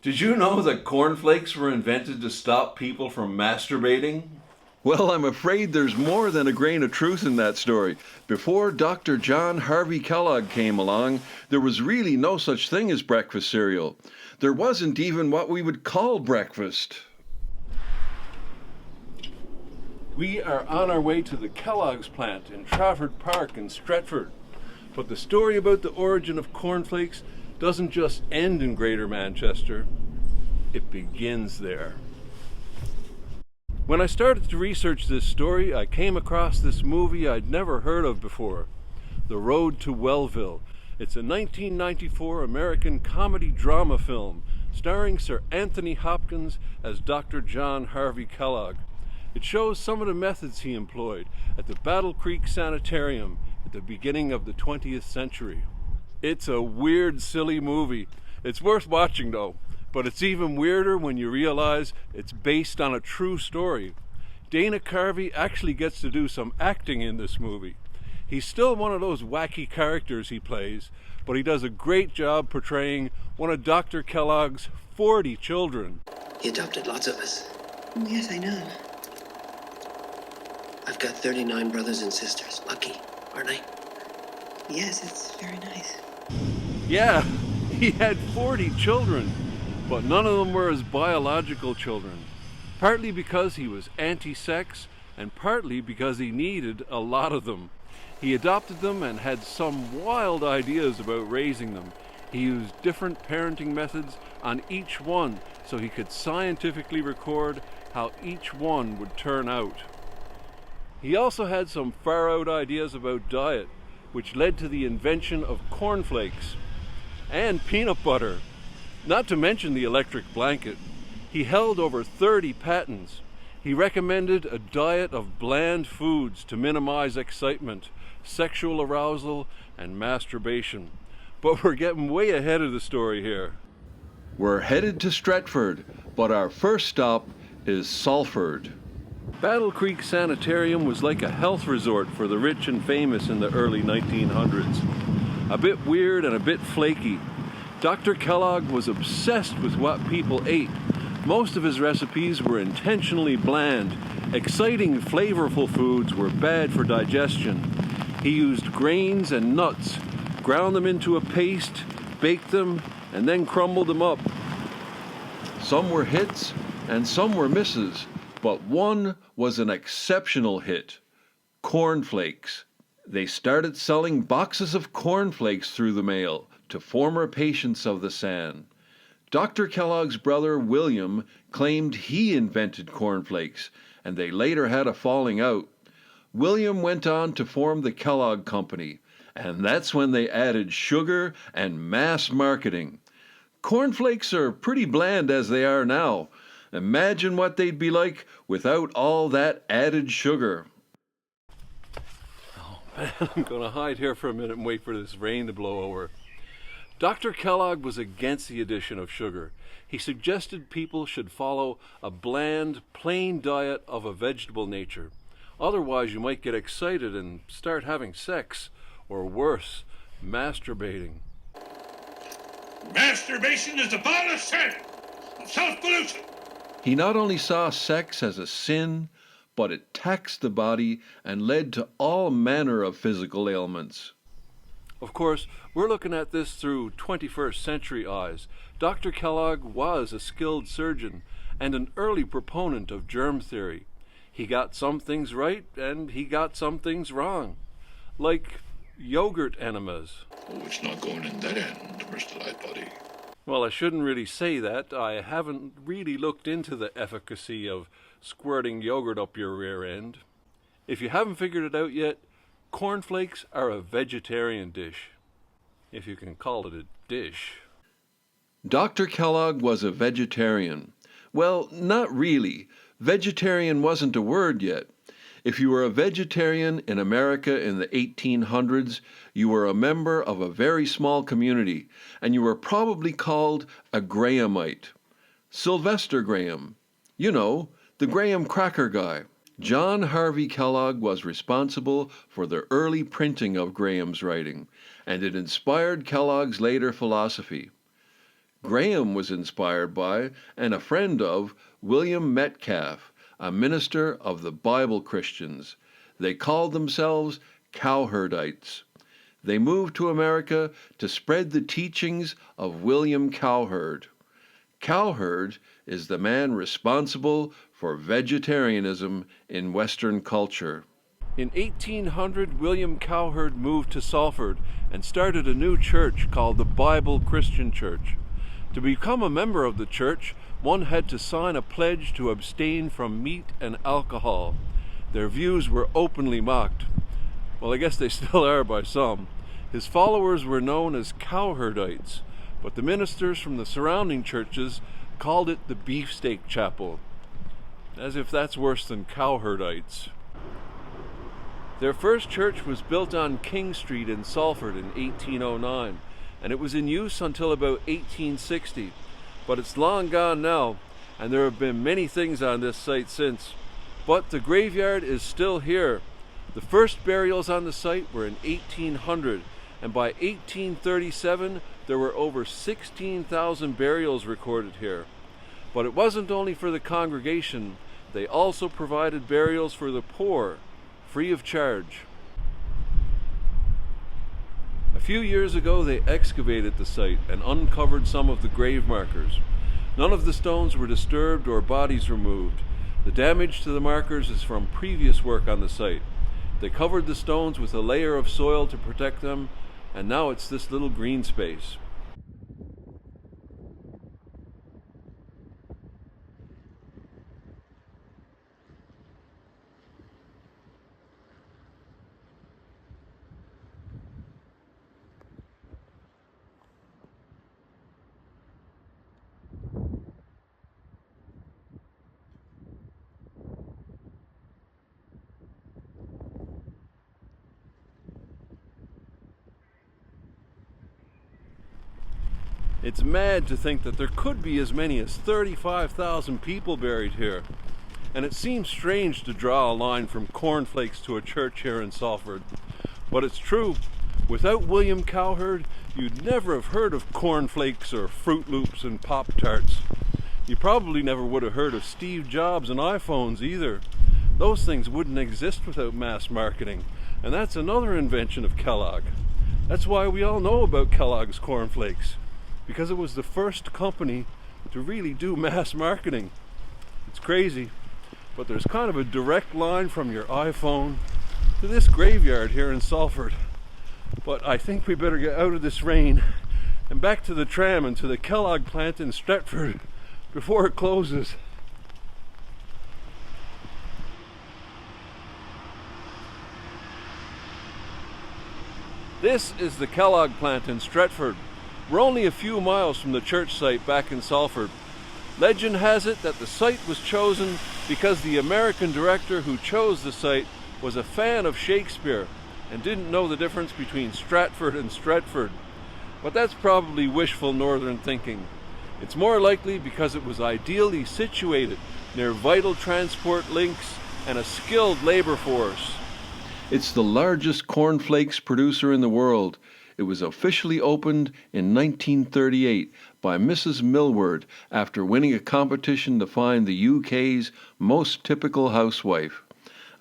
Did you know that cornflakes were invented to stop people from masturbating? Well, I'm afraid there's more than a grain of truth in that story. Before Dr. John Harvey Kellogg came along, there was really no such thing as breakfast cereal. There wasn't even what we would call breakfast. We are on our way to the Kellogg's plant in Trafford Park in Stretford. But the story about the origin of cornflakes doesn't just end in Greater Manchester, it begins there. When I started to research this story, I came across this movie I'd never heard of before, The Road to Wellville. It's a 1994 American comedy drama film starring Sir Anthony Hopkins as Dr. John Harvey Kellogg. It shows some of the methods he employed at the Battle Creek Sanitarium at the beginning of the 20th century. It's a weird, silly movie. It's worth watching though, but it's even weirder when you realize it's based on a true story. Dana Carvey actually gets to do some acting in this movie. He's still one of those wacky characters he plays, but he does a great job portraying one of Dr. Kellogg's 40 children. He adopted lots of us. Yes, I know. I've got 39 brothers and sisters. Lucky, aren't I? Yes, it's very nice. Yeah, he had 40 children, but none of them were his biological children. Partly because he was anti-sex, and partly because he needed a lot of them. He adopted them and had some wild ideas about raising them. He used different parenting methods on each one so he could scientifically record how each one would turn out. He also had some far-out ideas about diet, which led to the invention of cornflakes and peanut butter, not to mention the electric blanket. He held over 30 patents. He recommended a diet of bland foods to minimize excitement, sexual arousal, and masturbation. But we're getting way ahead of the story here. We're headed to Stretford, but our first stop is Salford. Battle Creek Sanitarium was like a health resort for the rich and famous in the early 1900s. A bit weird and a bit flaky. Dr. Kellogg was obsessed with what people ate. Most of his recipes were intentionally bland. Exciting, flavorful foods were bad for digestion. He used grains and nuts, ground them into a paste, baked them, and then crumbled them up. Some were hits and some were misses, but one was an exceptional hit: cornflakes. They started selling boxes of cornflakes through the mail to former patients of the San. Dr. Kellogg's brother William claimed he invented cornflakes, and they later had a falling out. William went on to form the Kellogg Company, and that's when they added sugar and mass marketing. Cornflakes are pretty bland as they are now. Imagine what they'd be like without all that added sugar. Oh man, I'm gonna hide here for a minute and wait for this rain to blow over. Dr. Kellogg was against the addition of sugar. He suggested people should follow a bland, plain diet of a vegetable nature. Otherwise you might get excited and start having sex, or worse, masturbating. Masturbation is the bottom sin of self-pollution. He not only saw sex as a sin, but it taxed the body and led to all manner of physical ailments. Of course, we're looking at this through 21st century eyes. Dr. Kellogg was a skilled surgeon and an early proponent of germ theory. He got some things right and he got some things wrong, like yogurt enemas. Oh, it's not going in that end, Mr. Lightbody. Well, I shouldn't really say that. I haven't really looked into the efficacy of squirting yogurt up your rear end. If you haven't figured it out yet, cornflakes are a vegetarian dish, if you can call it a dish. Dr. Kellogg was a vegetarian. Well, not really. Vegetarian wasn't a word yet. If you were a vegetarian in America in the 1800s, you were a member of a very small community, and you were probably called a Grahamite. Sylvester Graham. You know, the Graham cracker guy. John Harvey Kellogg was responsible for the early printing of Graham's writing, and it inspired Kellogg's later philosophy. Graham was inspired by and a friend of William Metcalf, a minister of the Bible Christians. They called themselves Cowherdites. They moved to America to spread the teachings of William Cowherd. Cowherd is the man responsible for vegetarianism in Western culture. In 1800, William Cowherd moved to Salford and started a new church called the Bible Christian Church. To become a member of the church, one had to sign a pledge to abstain from meat and alcohol. Their views were openly mocked. Well, I guess they still are by some. His followers were known as Cowherdites, but the ministers from the surrounding churches called it the Beefsteak Chapel, as if that's worse than Cowherdites. Their first church was built on King Street in Salford in 1809, and it was in use until about 1860, but it's long gone now, and there have been many things on this site since. But the graveyard is still here. The first burials on the site were in 1800, and by 1837 there were over 16,000 burials recorded here. But it wasn't only for the congregation, they also provided burials for the poor, free of charge. A few years ago they excavated the site and uncovered some of the grave markers. None of the stones were disturbed or bodies removed. The damage to the markers is from previous work on the site. They covered the stones with a layer of soil to protect them, and now it's this little green space. It's mad to think that there could be as many as 35,000 people buried here. And it seems strange to draw a line from Cornflakes to a church here in Salford. But it's true. Without William Cowherd, you'd never have heard of Cornflakes or Fruit Loops and Pop-Tarts. You probably never would have heard of Steve Jobs and iPhones either. Those things wouldn't exist without mass marketing. And that's another invention of Kellogg. That's why we all know about Kellogg's Cornflakes, because it was the first company to really do mass marketing. It's crazy, but there's kind of a direct line from your iPhone to this graveyard here in Salford. But I think we better get out of this rain and back to the tram and to the Kellogg plant in Stretford before it closes. This is the Kellogg plant in Stretford. We're only a few miles from the church site back in Salford. Legend has it that the site was chosen because the American director who chose the site was a fan of Shakespeare and didn't know the difference between Stratford and Stretford. But that's probably wishful northern thinking. It's more likely because it was ideally situated near vital transport links and a skilled labor force. It's the largest cornflakes producer in the world. It was officially opened in 1938 by Mrs. Millward after winning a competition to find the UK's most typical housewife.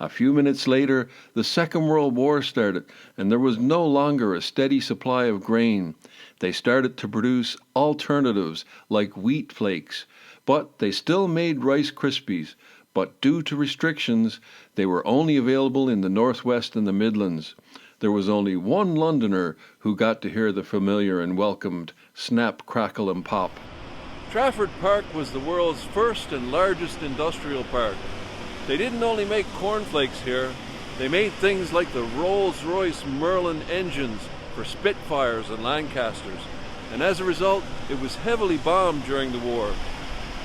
A few minutes later, the Second World War started, and there was no longer a steady supply of grain. They started to produce alternatives like wheat flakes, but they still made Rice Krispies. But due to restrictions, they were only available in the Northwest and the Midlands. There was only one Londoner who got to hear the familiar and welcomed snap, crackle and pop. Trafford Park was the world's first and largest industrial park. They didn't only make cornflakes here, they made things like the Rolls-Royce Merlin engines for Spitfires and Lancasters, and as a result, it was heavily bombed during the war.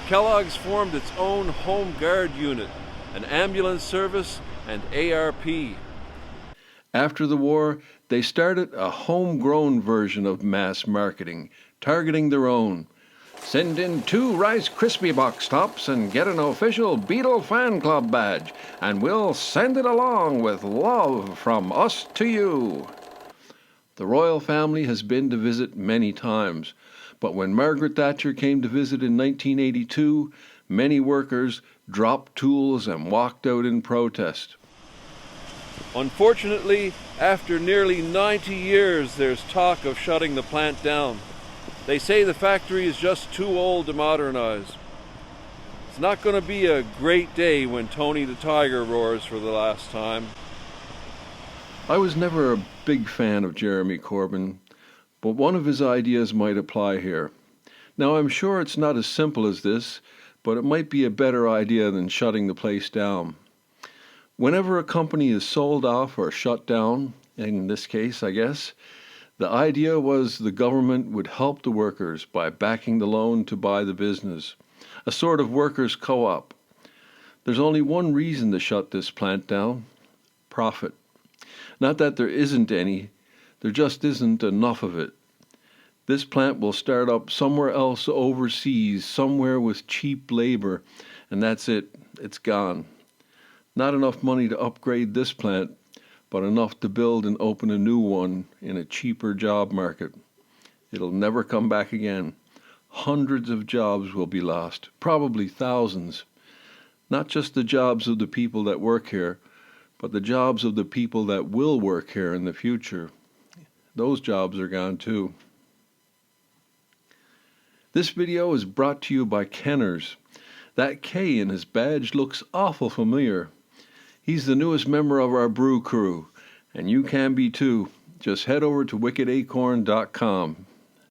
Kellogg's formed its own Home Guard unit, an ambulance service, and ARP. After the war, they started a homegrown version of mass marketing, targeting their own. Send in 2 Rice Krispie box tops and get an official Beatles fan club badge, and we'll send it along with love from us to you. The royal family has been to visit many times, But when Margaret Thatcher came to visit in 1982, many workers dropped tools and walked out in protest. Unfortunately, after nearly 90 years, there's talk of shutting the plant down. They say the factory is just too old to modernize. It's not going to be a great day when Tony the Tiger roars for the last time. I was never a big fan of Jeremy Corbyn, but one of his ideas might apply here. Now, I'm sure it's not as simple as this, but it might be a better idea than shutting the place down. Whenever a company is sold off or shut down, in this case, I guess, the idea was the government would help the workers by backing the loan to buy the business, a sort of workers' co-op. There's only one reason to shut this plant down: profit. Not that there isn't any, there just isn't enough of it. This plant will start up somewhere else overseas, somewhere with cheap labor, and that's it. It's gone. Not enough money to upgrade this plant, but enough to build and open a new one in a cheaper job market. It'll never come back again. Hundreds of jobs will be lost, probably thousands. Not just the jobs of the people that work here, but the jobs of the people that will work here in the future. Those jobs are gone too. This video is brought to you by Kenners. That K in his badge looks awful familiar. He's the newest member of our brew crew, and you can be too. Just head over to wickedacorn.com.